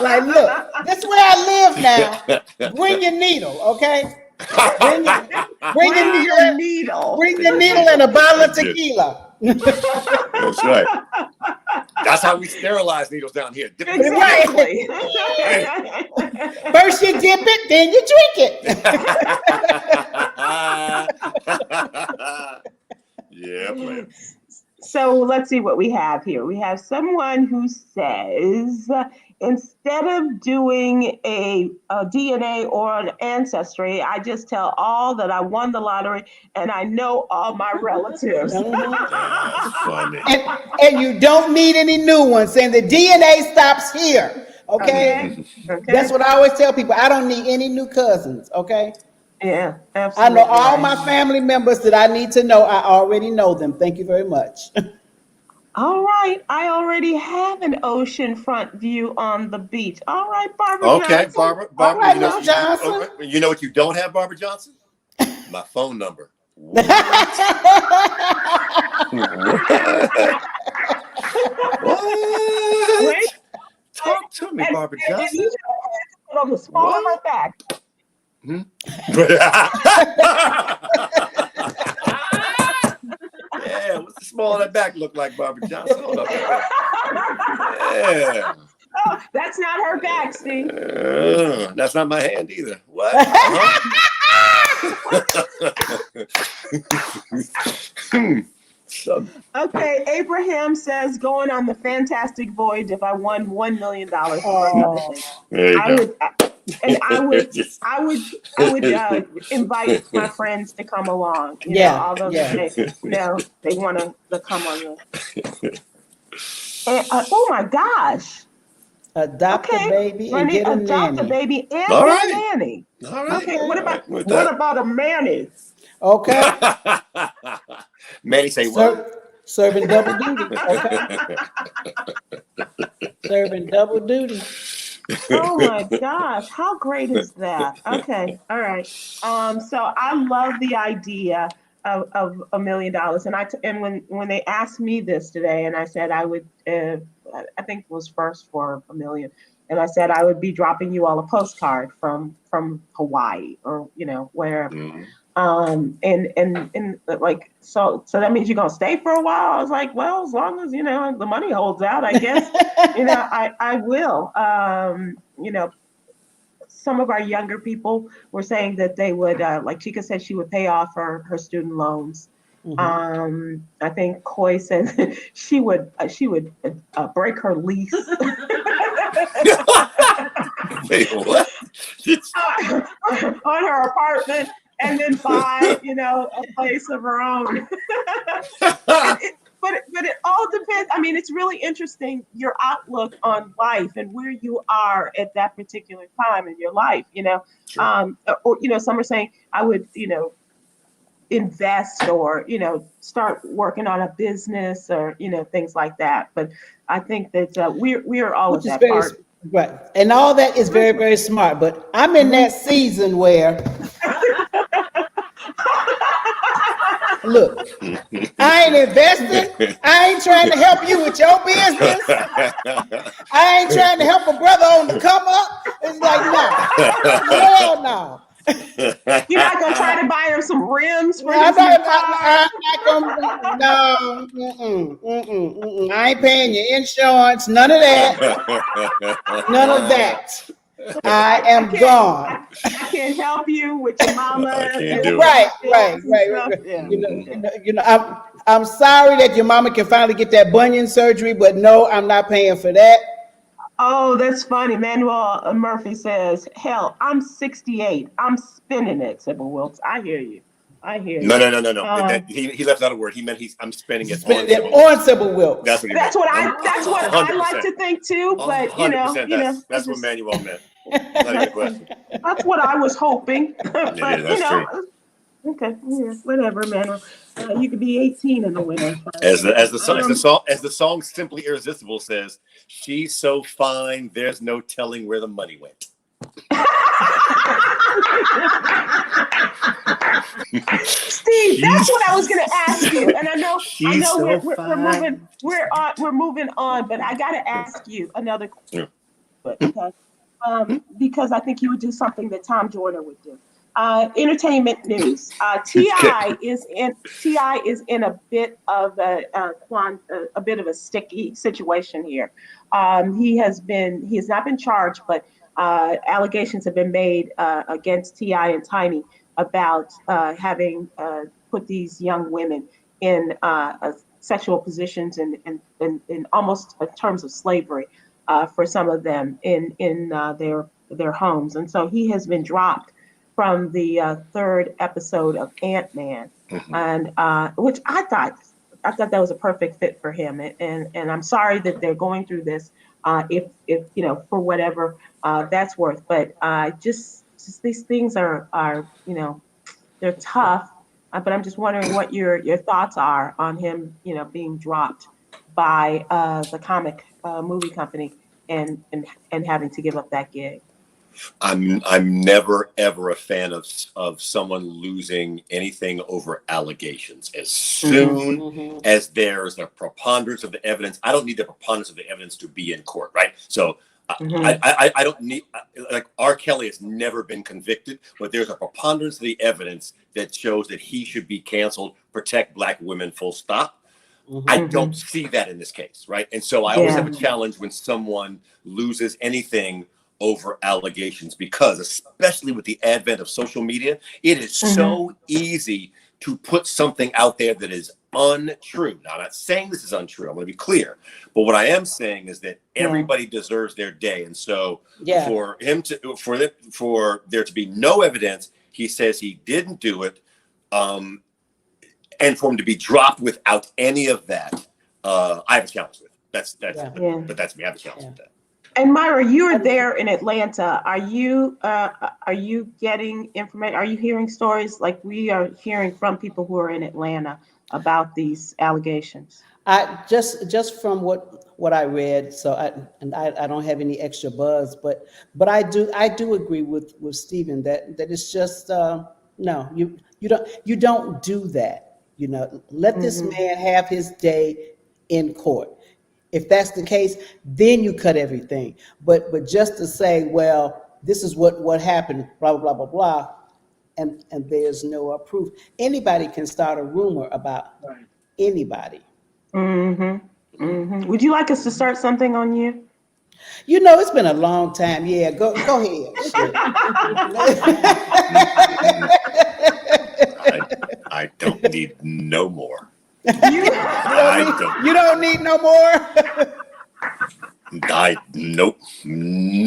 Like, look, this is where I live now. Bring your needle, okay? Bring your needle. Bring your needle and a bottle of tequila. That's right. That's how we sterilize needles down here. Exactly. First you dip it, then you drink it. Yeah, man. So let's see what we have here. We have someone who says, instead of doing a DNA or an ancestry, I just tell all that I won the lottery and I know all my relatives. That's funny. And you don't need any new ones, and the DNA stops here. Okay? That's what I always tell people. I don't need any new cousins. Okay? Yeah, absolutely. I know all my family members that I need to know. I already know them. Thank you very much. All right. I already have an oceanfront view on the beach. All right, Barbara Okay, Johnson. Barbara, right, Johnson. You know what you don't have, Barbara Johnson? My phone number. What? Wait. Talk to me, Barbara Johnson. You put on the small of my back. Yeah, what's the small of that back look like, Barbara Johnson? Hold up. Yeah. Oh, that's not her back, Steve. That's not my hand either. What? Okay, Abraham says, going on the fantastic voyage if I won $1 million. Oh. There you I go. would, I would invite my friends to come along. You know, Yeah, although yeah. they want to come on the. And, oh my gosh! Adopt a Okay, baby and Lenny, get a adopt a nanny. baby and All get right. a nanny. All right. Okay, All right. With what that. about a Manny? Okay. Manny say what? Serving double duty. Okay. Serving double duty. Oh my gosh, how great is that? Okay, all right. So I love the idea of $1 million, and when they asked me this today, and I said I would, I think it was first for $1 million, and I said I would be dropping you all a postcard from Hawaii or wherever. Mhm. And like so that means you're gonna stay for a while. I was like, well, as long as the money holds out, I guess I will. Some of our younger people were saying that they would, like Chica said, she would pay off her student loans. I think Coy said she would break her lease Wait, what? on her apartment and then buy, a place of her own. But it all depends. I mean, it's really interesting your outlook on life and where you are at that particular time in your life. Sure. Or some are saying I would, invest or start working on a business or things like that. But I think that we are all Which at is that very part. right. And all that is very, very smart. But I'm in that season where look, I ain't investing. I ain't trying to help you with your business. I ain't trying to help a brother on the come up. It's like, no. Hell no. You're not gonna try to buy him some rims for I'm his new car. not gonna, no. I ain't paying your insurance. None of that. None of that. I am gone. I can't help you with your mama. I can't do it. Right. Yeah. I'm sorry that your mama can finally get that bunion surgery, but no, I'm not paying for that. Oh, that's funny. Manuel Murphy says, "Hell, I'm 68. I'm spinning it." Sybil Wilkes, I hear you. No. He left out a word. He meant I'm spending it Spending it on on Sybil Wilkes. That's what he That's meant. what I 100%. like to think too. But 100%. That's what Manuel meant. Not even a question. That's what I was hoping. But That's true. okay, yeah, whatever, Manuel. You could be 18 in the winter. As the song Simply Irresistible says, she's so fine, there's no telling where the money went. Steve, that's what I was going to ask you, and I know so we're moving on, but I got to ask you another question, because I think you would do something that Tom Joyner would do. Entertainment news. T.I. is in a bit of a bit of a sticky situation here. He has not been charged, but allegations have been made against T.I. and Tiny about having put these young women in sexual positions and in almost terms of slavery for some of them in their homes, and so he has been dropped from the third episode of Ant-Man, and which I thought that was a perfect fit for him, and I'm sorry that they're going through this, if for whatever that's worth, but just these things are they're tough, but I'm just wondering what your thoughts are on him being dropped by the comic movie company and having to give up that gig. I'm never ever a fan of someone losing anything over allegations. As soon as there's a preponderance of the evidence, I don't need the preponderance of the evidence to be in court, right? So I don't need, like, R. Kelly has never been convicted, but there's a preponderance of the evidence that shows that he should be canceled. Protect Black women, full stop. I don't see that in this case, right? And so I always have a challenge when someone loses anything over allegations, because especially with the advent of social media, it is so easy to put something out there that is untrue. Now, I'm not saying this is untrue. I'm going to be clear. But what I am saying is that everybody deserves their day. And so for there to be no evidence, he says he didn't do it. And for him to be dropped without any of that, I have a challenge with. But that's me. I have a challenge with that. And Myra, you're there in Atlanta. Are you getting information? Are you hearing stories like we are hearing from people who are in Atlanta about these allegations? I just from what I read. So I don't have any extra buzz, but I do agree with Stephen that it's just no, you don't do that. Let this man have his day in court. If that's the case, then you cut everything. But just to say, well, this is what happened, blah, blah, blah, blah, blah, and there's no proof. Anybody can start a rumor about anybody. Would you like us to start something on you? It's been a long time. Yeah, go ahead. I don't need no more. You don't need no more. Nope. Edwin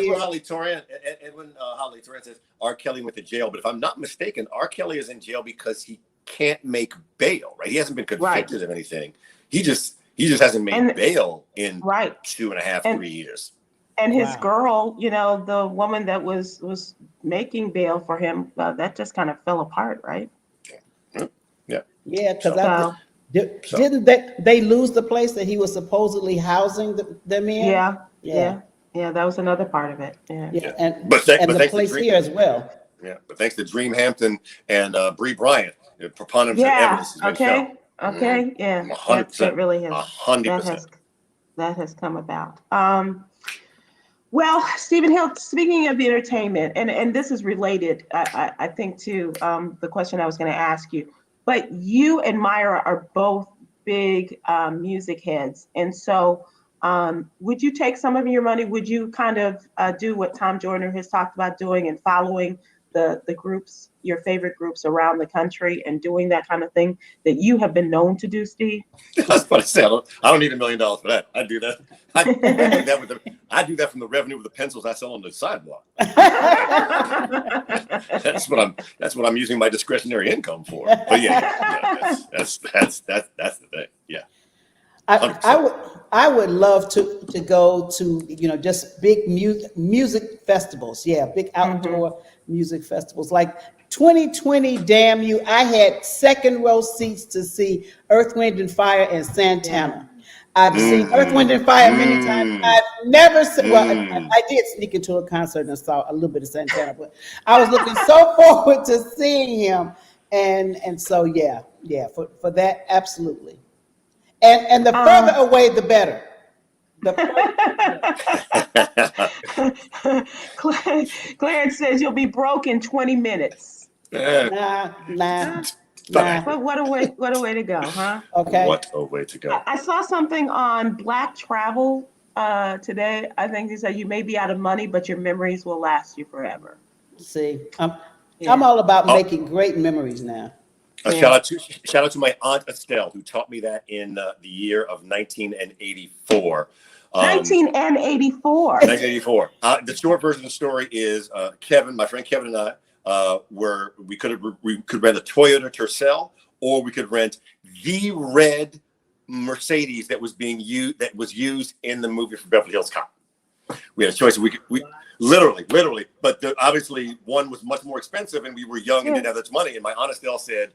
Hawley Torrance says R. Kelly went to jail, but if I'm not mistaken, R. Kelly is in jail because he can't make bail, right? He hasn't been convicted of anything. He just hasn't made bail in 2.5, 3 years. And his girl, the woman that was making bail for him, that just kind of fell apart, right? Yeah, because didn't they lose the place that he was supposedly housing them in? Yeah. That was another part of it. Yeah. And the place here as well. Yeah, but thanks to Dream Hampton and Bree Bryant, the preponderance of evidence has been shown. Okay. Yeah. 100%. That really has. 100%. That has come about. Well, Stephen Hill, speaking of the entertainment, and this is related, I think, to the question I was going to ask you, but you and Myra are both big music heads. And so would you take some of your money? Would you kind of do what Tom Joyner has talked about doing and following the groups, your favorite groups around the country and doing that kind of thing that you have been known to do, Steve? I was about to say, I don't need $1 million for that. I do that. I do that from the revenue of the pencils I sell on the sidewalk. That's what I'm using my discretionary income for. But that's the thing. Yeah. I would love to go to just big music festivals. Yeah, big outdoor music festivals like 2020. Damn you! I had second row seats to see Earth, Wind and Fire and Santana. I've seen Earth, Wind and Fire many times. I've never seen. Well, I did sneak into a concert and saw a little bit of Santana, but I was looking so forward to seeing him, and so yeah, for that, absolutely. And the further away, the better. Clarence says you'll be broke in 20 minutes. Nah. But what a way to go, huh? Okay. What a way to go. I saw something on Black Travel today. I think they said you may be out of money, but your memories will last you forever. See, I'm all about making great memories now. Shout out to my aunt Estelle, who taught me that in the year of 1984. 1984. 1984. The short version of the story is Kevin, my friend Kevin, and I we could rent a Toyota Tercel, or we could rent the red Mercedes that was used in the movie for Beverly Hills Cop. We had a choice. We literally, but obviously one was much more expensive, and we were young and didn't have that money. And my aunt Estelle said,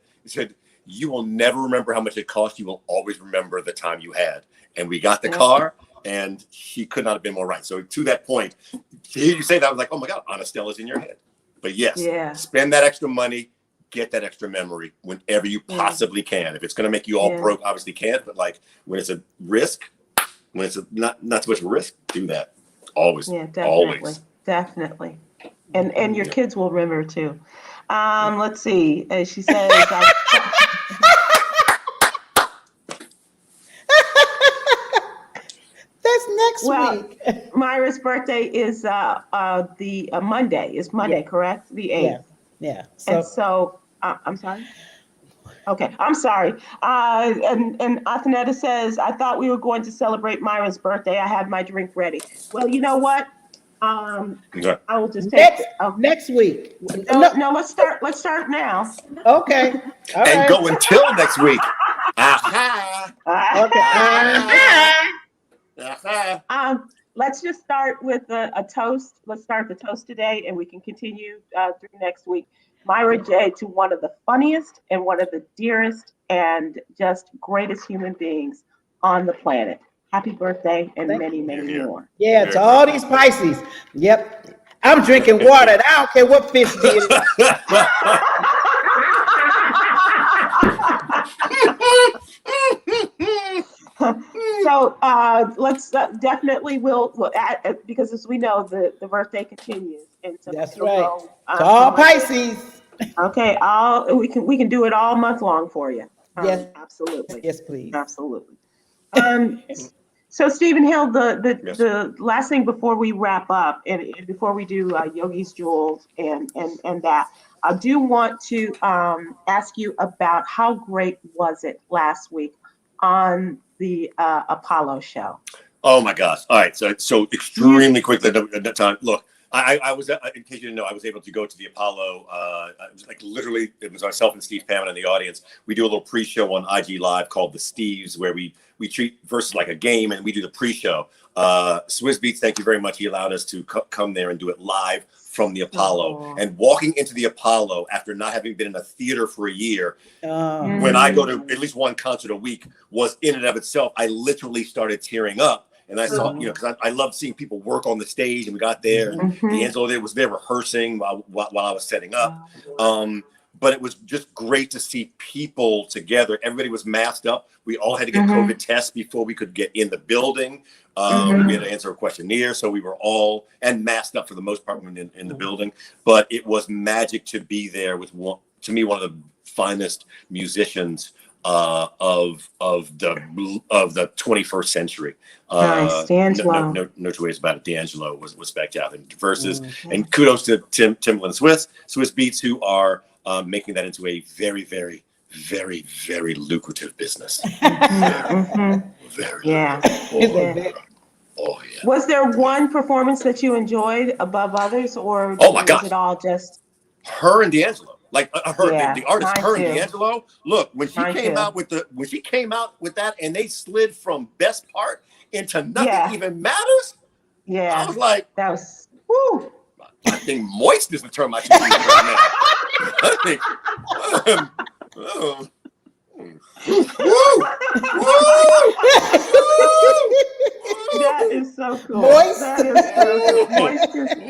"You will never remember how much it cost. You will always remember the time you had." And we got the car, and she could not have been more right. So to that point, to hear you say that, I was like, "Oh my God, Aunt Estelle is in your head." But yes, spend that extra money, get that extra memory whenever you possibly can. If it's going to make you all broke, obviously can't. But like when it's a risk, when it's not so much of a risk, do that. Always. Yeah, definitely. And your kids will remember too. Let's see. She says, Well, week. Myra's birthday is the Monday. It's Monday, Yeah. correct? The 8th. Yeah. And so, I'm sorry. Okay, I'm sorry. And Athenetta says, I thought we were going to celebrate Myra's birthday. I had my drink ready. Well, you know what? Okay. I will just take Next week. No, let's start now. Okay. All And right. go until next week. Aha. Okay. Aha. Let's just start with a toast. Let's start the toast today, and we can continue through next week. Myra J, to one of the funniest and one of the dearest and just greatest human beings on the planet. Happy birthday and many, many more. Yeah, to all these Pisces. Yep. I'm drinking water. And I don't care what fish did. So let's definitely we'll add, because as we know the birthday continues, and so That's we'll right. go, To all Pisces. Okay, we can do it all month long for you. Yes. Absolutely. Yes, please. Absolutely. So Stephen Hill, the last thing before we wrap up and before we do Yogi's Jewels and that, I do want to ask you about how great was it last week on the Apollo show? Oh my gosh! All right, so extremely quickly at that time. Look, I was, in case you didn't know, I was able to go to the Apollo. It was like literally, it was myself and Steve Pamela in the audience. We do a little pre-show on IG Live called the Steves, where we treat versus like a game, and we do the pre-show. Swizz Beatz, thank you very much. He allowed us to come there and do it live from the Apollo. Oh. And walking into the Apollo after not having been in a theater for a year, Oh. when I go to at least one concert a week, was in and of itself, I literally started tearing up. And I saw, because I love seeing people work on the stage, and we got there, and D'Angelo was there rehearsing while I was setting up. But it was just great to see people together. Everybody was masked up. We all had to get COVID tests before we could get in the building. We had to answer a questionnaire, so we were all masked up for the most part in the building. But it was magic to be there with one of the finest musicians of the 21st century. Nice, D'Angelo. No two ways about it. D'Angelo was spectacular. Versus, and kudos to Timbaland and Swizz Beatz, who are making that into a very, very, very, very lucrative business. Very. Yeah. Oh yeah. Was there one performance that you enjoyed above others, or Oh my was gosh. it all just Her and D'Angelo, like the artist, mine her too. and D'Angelo. Look, when she Mine came too. out with that, and they slid from best part into nothing even matters. Yeah, I was like, that was woo. I think moist is the term I should use right now. I think, That is so cool. Moist. That is so cool.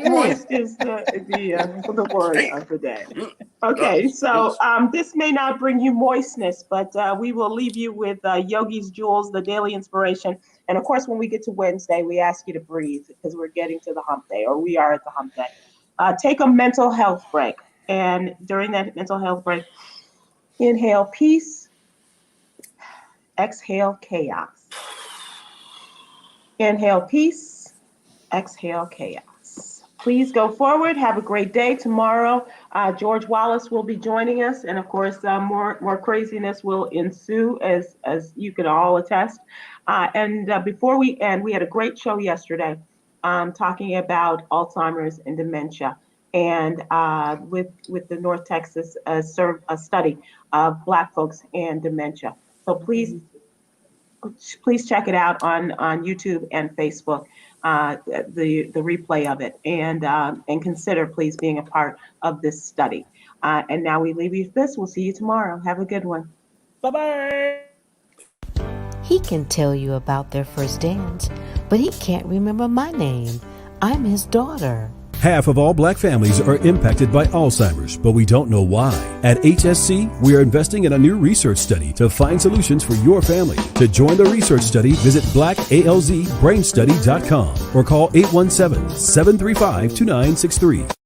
Moist is the word of the day. Okay, so this may not bring you moistness, but we will leave you with Yogi's Jewels, the daily inspiration. And of course, when we get to Wednesday, we ask you to breathe because we're getting to the hump day, or we are at the hump day. Take a mental health break. And during that mental health break, inhale peace, exhale chaos. Inhale peace, exhale chaos. Please go forward. Have a great day. Tomorrow, George Wallace will be joining us, and of course, more craziness will ensue, as you can all attest. And before we end, we had a great show yesterday, talking about Alzheimer's and dementia, and with the North Texas study of Black folks and dementia. So please check it out on YouTube and Facebook, the replay of it, and consider please being a part of this study. And now we leave you with this. We'll see you tomorrow. Have a good one. Bye-bye. He can tell you about their first dance, but he can't remember my name. I'm his daughter. Half of all Black families are impacted by Alzheimer's, but we don't know why. At HSC, we are investing in a new research study to find solutions for your family. To join the research study, visit blackalzbrainstudy.com or call 817-735-2963.